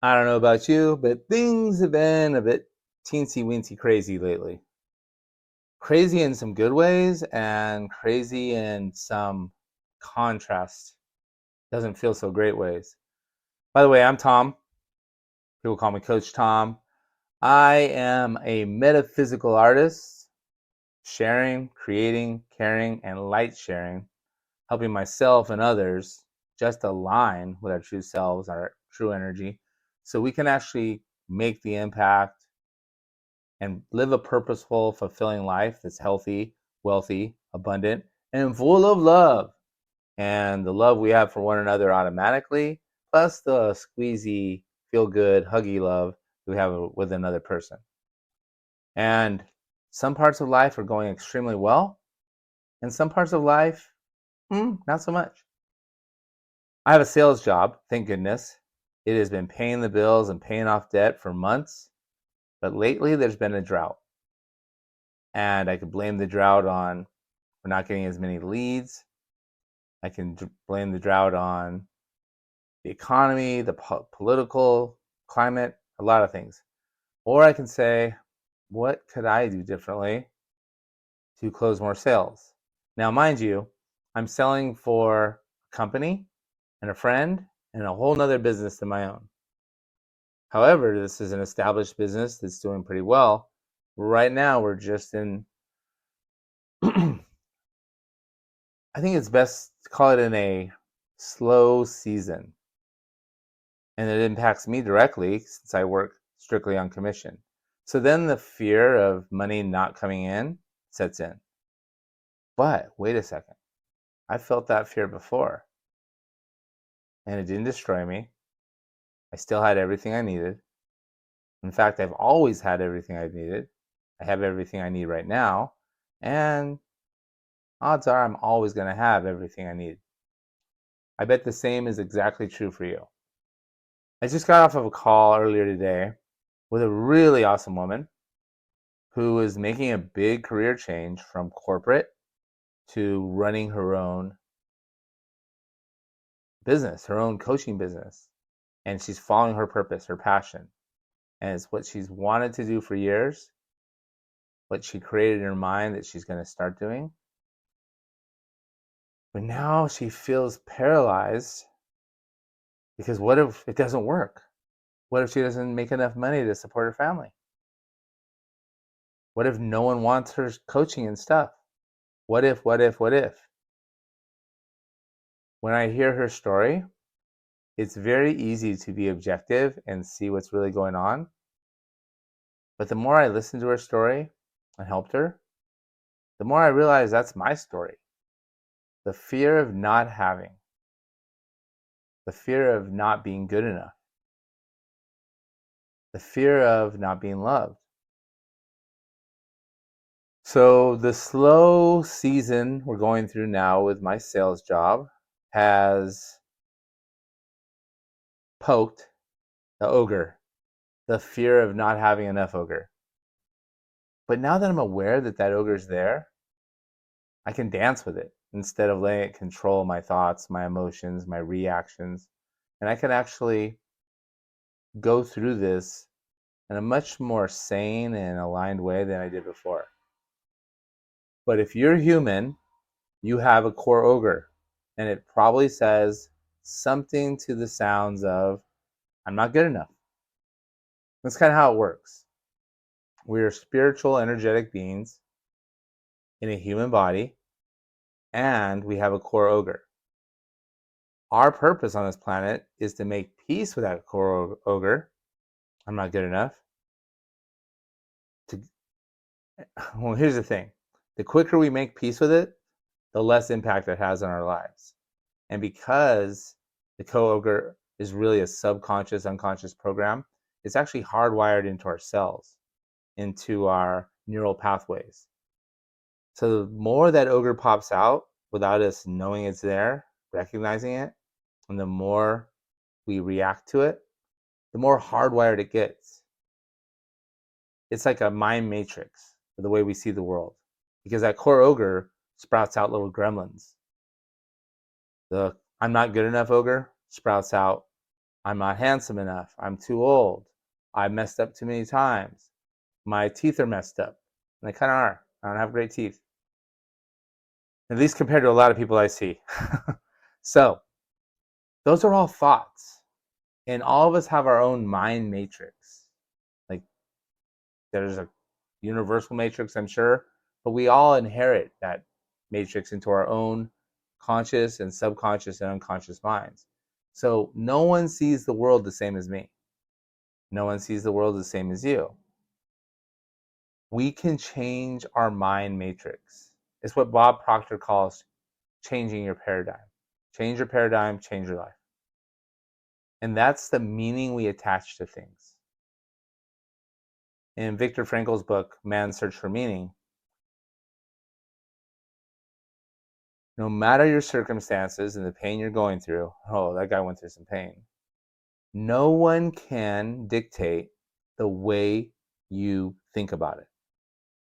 I don't know about you, but things have been a bit teensy weensy crazy lately. Crazy in some good ways and crazy in some contrast, doesn't feel so great ways. By the way, I'm Tom. People call me Coach Tom. I am a metaphysical artist, sharing, creating, caring, and light sharing, helping myself and others just align with our true selves, our true energy, so we can actually make the impact and live a purposeful, fulfilling life that's healthy, wealthy, abundant, and full of love. And the love we have for one another automatically, plus the squeezy, feel good, huggy love we have with another person. And some parts of life are going extremely well, and some parts of life, not so much. I have a sales job, thank goodness. It has been paying the bills and paying off debt for months, but lately there's been a drought. And I could blame the drought on we're not getting as many leads. I can blame the drought on the economy, the political climate, a lot of things. Or I can say, what could I do differently to close more sales? Now, mind you, I'm selling for a company and a friend and a whole nother business than my own. However, this is an established business that's doing pretty well. Right now, we're just in I think it's best to call it in a slow season. And it impacts me directly since I work strictly on commission. So then the fear of money not coming in sets in. But wait a second. I felt that fear before. And it didn't destroy me. I still had everything I needed. In fact, I've always had everything I needed. I have everything I need right now. And odds are I'm always going to have everything I need. I bet the same is exactly true for you. I just got off of a call earlier today with a really awesome woman who is making a big career change from corporate to running her own business, her own coaching business. And she's following her purpose, her passion. And it's what she's wanted to do for years, what she created in her mind that she's going to start doing. But now she feels paralyzed because what if it doesn't work? What if she doesn't make enough money to support her family? What if no one wants her coaching and stuff? What if, what if, what if? When I hear her story, it's very easy to be objective and see what's really going on. But the more I listened to her story and helped her, the more I realized that's my story. The fear of not having, the fear of not being good enough, the fear of not being loved. So the slow season we're going through now with my sales job has poked the ogre, the fear of not having enough ogre. But now that I'm aware that that ogre is there, I can dance with it instead of letting it control my thoughts, my emotions, my reactions. And I can actually go through this in a much more sane and aligned way than I did before. But if you're human, you have a core ogre, and it probably says something to the sounds of, I'm not good enough. That's kind of how it works. We are spiritual, energetic beings in a human body, and we have a core ogre. Our purpose on this planet is to make peace with that core ogre. I'm not good enough. Well, here's the thing. The quicker we make peace with it, the less impact it has on our lives. And because the co-ogre is really a subconscious, unconscious program, it's actually hardwired into our cells, into our neural pathways. So the more that ogre pops out without us knowing it's there, recognizing it, and the more we react to it, the more hardwired it gets. It's like a mind matrix for the way we see the world, because that core ogre sprouts out little gremlins. The I'm not good enough ogre sprouts out, I'm not handsome enough. I'm too old. I messed up too many times. My teeth are messed up. And they kind of are. I don't have great teeth. At least compared to a lot of people I see. So, those are all thoughts. And all of us have our own mind matrix. Like, there's a universal matrix, I'm sure, but we all inherit that matrix into our own conscious and subconscious and unconscious minds. So no one sees the world the same as me. No one sees the world the same as you. We can change our mind matrix. It's what Bob Proctor calls changing your paradigm. Change your paradigm, change your life. And that's the meaning we attach to things. In Viktor Frankl's book, Man's Search for Meaning, no matter your circumstances and the pain you're going through, oh, that guy went through some pain. No one can dictate the way you think about it.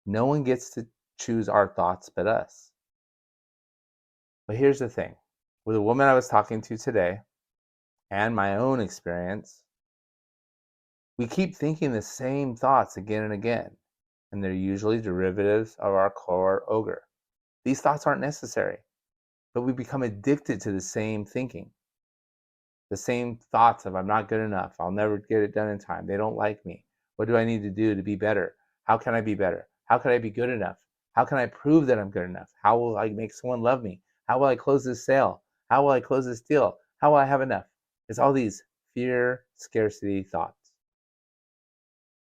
No one gets to choose our thoughts but us. But here's the thing. With a woman I was talking to today, and my own experience, we keep thinking the same thoughts again and again, and they're usually derivatives of our core ogre. These thoughts aren't necessary, but we become addicted to the same thinking. The same thoughts of I'm not good enough, I'll never get it done in time, they don't like me, what do I need to do to be better? How can I be better? How can I be good enough? How can I prove that I'm good enough? How will I make someone love me? How will I close this sale? How will I close this deal? How will I have enough? It's all these fear, scarcity thoughts.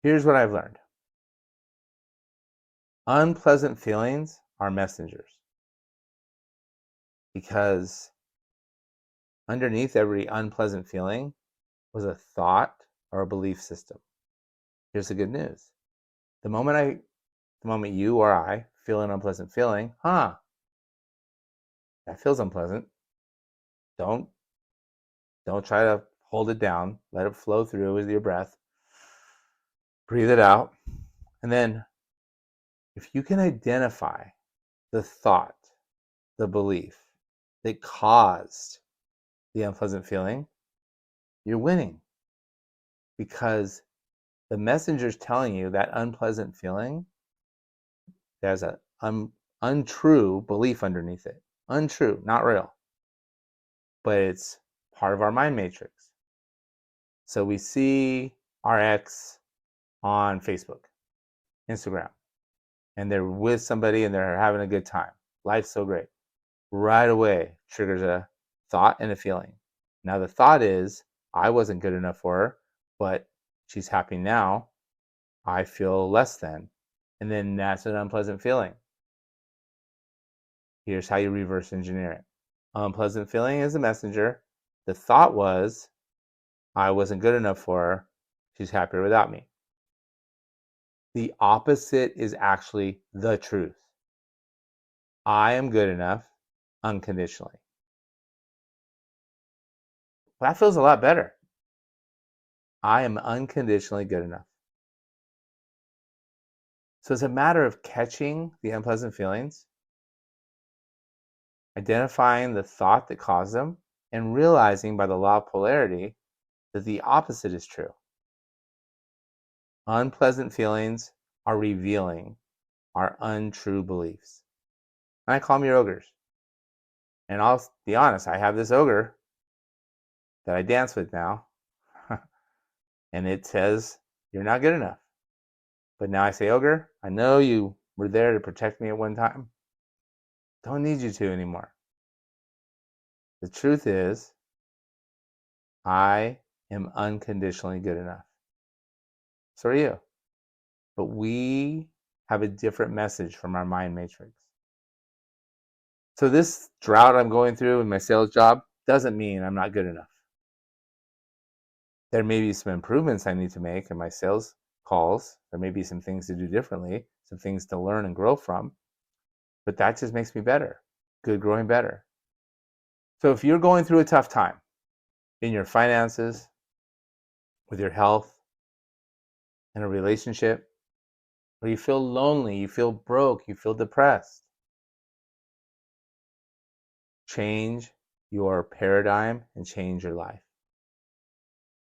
Here's what I've learned. Unpleasant feelings are messengers, because underneath every unpleasant feeling was a thought or a belief system. Here's the good news. The moment you or I feel an unpleasant feeling, that feels unpleasant. Don't try to hold it down. Let it flow through with your breath. Breathe it out. And then if you can identify the thought, the belief that caused the unpleasant feeling, you're winning. Because the messenger's telling you that unpleasant feeling, there's an untrue belief underneath it. Untrue, not real. But it's part of our mind matrix. So we see our ex on Facebook, Instagram, and they're with somebody and they're having a good time. Life's so great. Right away triggers a thought and a feeling. Now the thought is, I wasn't good enough for her, but she's happy now. I feel less than. And then that's an unpleasant feeling. Here's how you reverse engineer it. Unpleasant feeling is the messenger. The thought was, I wasn't good enough for her. She's happier without me. The opposite is actually the truth. I am good enough unconditionally. Well, that feels a lot better. I am unconditionally good enough. So it's a matter of catching the unpleasant feelings, identifying the thought that caused them, and realizing by the law of polarity that the opposite is true. Unpleasant feelings are revealing our untrue beliefs. And I call them your ogres. And I'll be honest, I have this ogre that I dance with now. And it says, you're not good enough. But now I say, ogre, I know you were there to protect me at one time. Don't need you to anymore. The truth is, I am unconditionally good enough. So are you. But we have a different message from our mind matrix. So this drought I'm going through in my sales job doesn't mean I'm not good enough. There may be some improvements I need to make in my sales calls. There may be some things to do differently, some things to learn and grow from. But that just makes me better. Good, growing better. So if you're going through a tough time in your finances, with your health, in a relationship, or you feel lonely, you feel broke, you feel depressed, change your paradigm and change your life.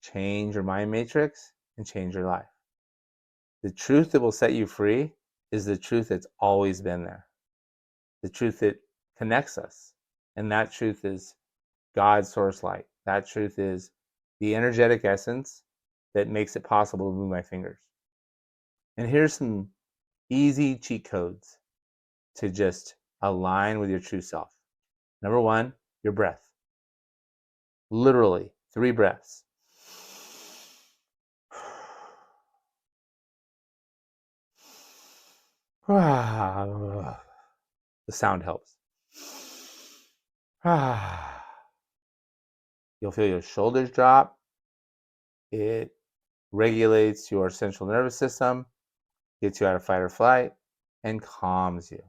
change your mind matrix, and change your life. The truth that will set you free is the truth that's always been there. The truth that connects us. And that truth is God's source light. That truth is the energetic essence that makes it possible to move my fingers. And here's some easy cheat codes to just align with your true self. Number one, your breath. Literally 3 breaths. The sound helps. You'll feel your shoulders drop. It regulates your central nervous system, gets you out of fight or flight, and calms you.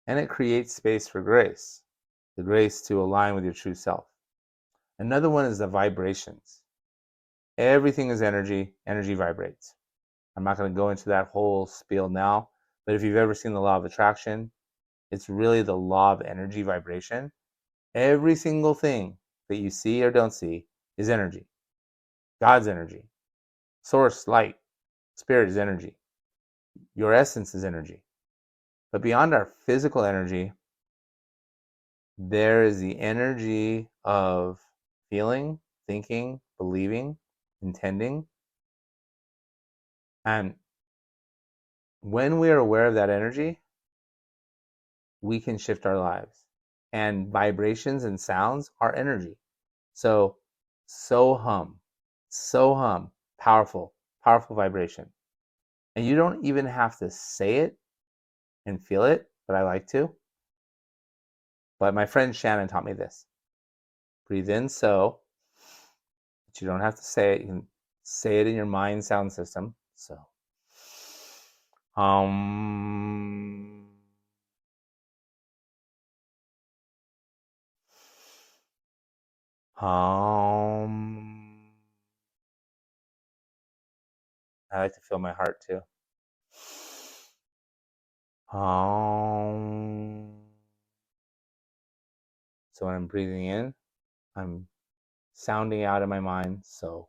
And it creates space for grace, the grace to align with your true self. Another one is the vibrations. Everything is energy. Energy vibrates. I'm not going to go into that whole spiel now, but if you've ever seen the law of attraction, it's really the law of energy vibration. Every single thing that you see or don't see is energy. God's energy. Source, light, spirit is energy. Your essence is energy. But beyond our physical energy, there is the energy of feeling, thinking, believing, intending. And when we are aware of that energy, we can shift our lives. And vibrations and sounds are energy. So hum, powerful, powerful vibration. And you don't even have to say it and feel it, but I like to. But my friend Shannon taught me this. Breathe in so, but you don't have to say it. You can say it in your mind sound system. So, I like to feel my heart too. So when I'm breathing in, I'm sounding out in my mind. So,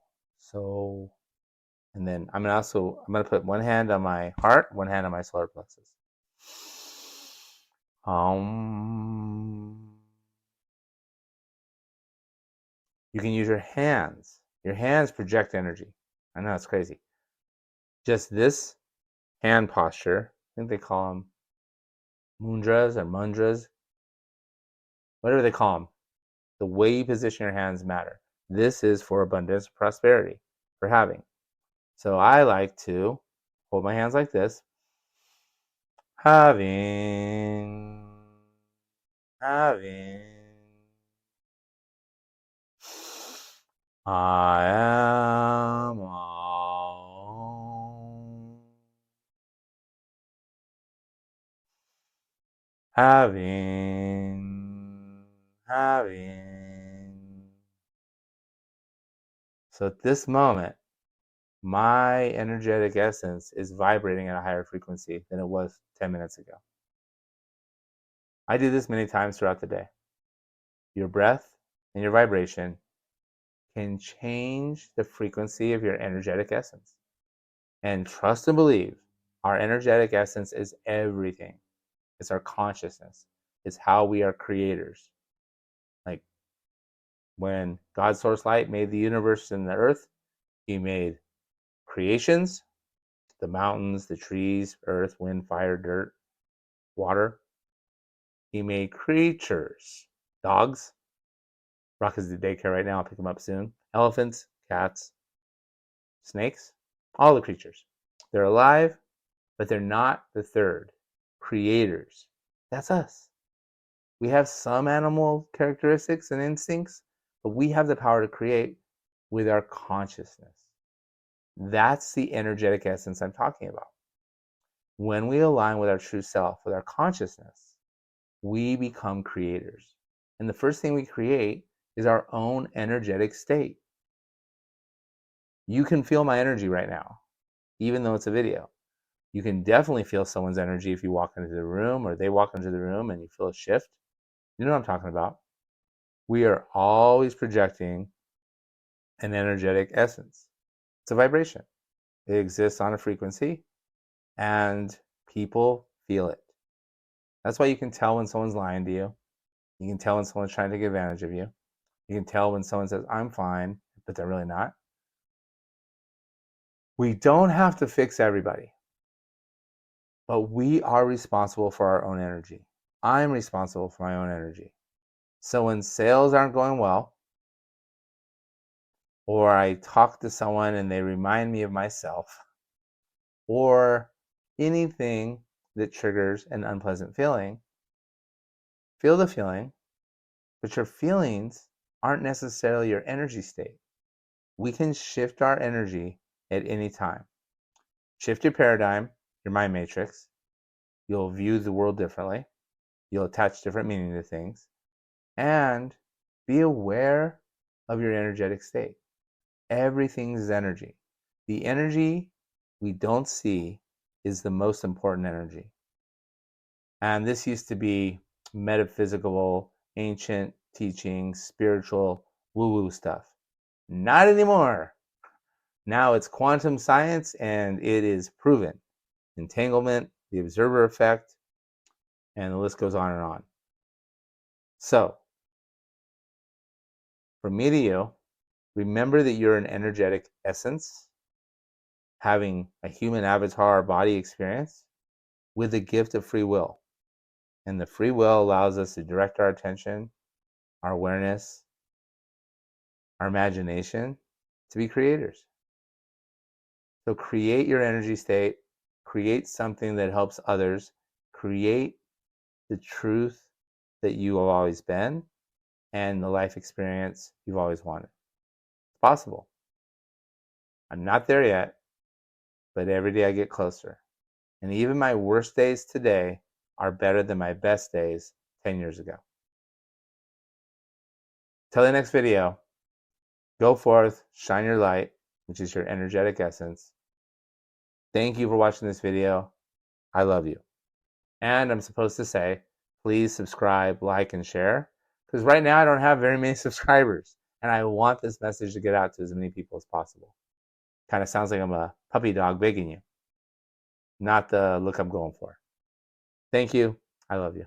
and then I'm gonna put one hand on my heart, one hand on my solar plexus. You can use your hands. Your hands project energy. I know it's crazy. Just this hand posture, I think they call them mudras or mudras, whatever they call them. The way you position your hands matter. This is for abundance, prosperity, for having. So I like to hold my hands like this. Having. I am all. Having. So at this moment, my energetic essence is vibrating at a higher frequency than it was 10 minutes ago. I do this many times throughout the day. Your breath and your vibration can change the frequency of your energetic essence. And trust and believe, our energetic essence is everything. It's our consciousness. It's how we are creators. Like when God's source light made the universe and the earth, he made creations, the mountains, the trees, earth, wind, fire, dirt, water. He made creatures, dogs. Rock is at daycare right now. I'll pick him up soon. Elephants, cats, snakes, all the creatures. They're alive, but they're not the third. Creators. That's us. We have some animal characteristics and instincts, but we have the power to create with our consciousness. That's the energetic essence I'm talking about. When we align with our true self, with our consciousness, we become creators. And the first thing we create is our own energetic state. You can feel my energy right now, even though it's a video. You can definitely feel someone's energy if you walk into the room or they walk into the room and you feel a shift. You know what I'm talking about. We are always projecting an energetic essence. It's a vibration. It exists on a frequency, and people feel it. That's why you can tell when someone's lying to you. You can tell when someone's trying to take advantage of you. You can tell when someone says, I'm fine, but they're really not. We don't have to fix everybody, but we are responsible for our own energy. I'm responsible for my own energy. So when sales aren't going well, or I talk to someone and they remind me of myself, or anything that triggers an unpleasant feeling, feel the feeling, but your feelings aren't necessarily your energy state. We can shift our energy at any time. Shift your paradigm, your mind matrix. You'll view the world differently. You'll attach different meaning to things. And be aware of your energetic state. Everything is energy. The energy we don't see is the most important energy. And this used to be metaphysical, ancient teaching, spiritual, woo-woo stuff. Not anymore. Now it's quantum science, and it is proven. Entanglement, the observer effect, and the list goes on and on. So, from me to you, remember that you're an energetic essence, having a human avatar body experience with the gift of free will. And the free will allows us to direct our attention, our awareness, our imagination to be creators. So create your energy state, create something that helps others, create the truth that you have always been, and the life experience you've always wanted. It's possible. I'm not there yet, but every day I get closer. And even my worst days today are better than my best days 10 years ago. Till the next video, go forth, shine your light, which is your energetic essence. Thank you for watching this video. I love you. And I'm supposed to say, please subscribe, like, and share, because right now I don't have very many subscribers, and I want this message to get out to as many people as possible. Kind of sounds like I'm a puppy dog begging you. Not the look I'm going for. Thank you. I love you.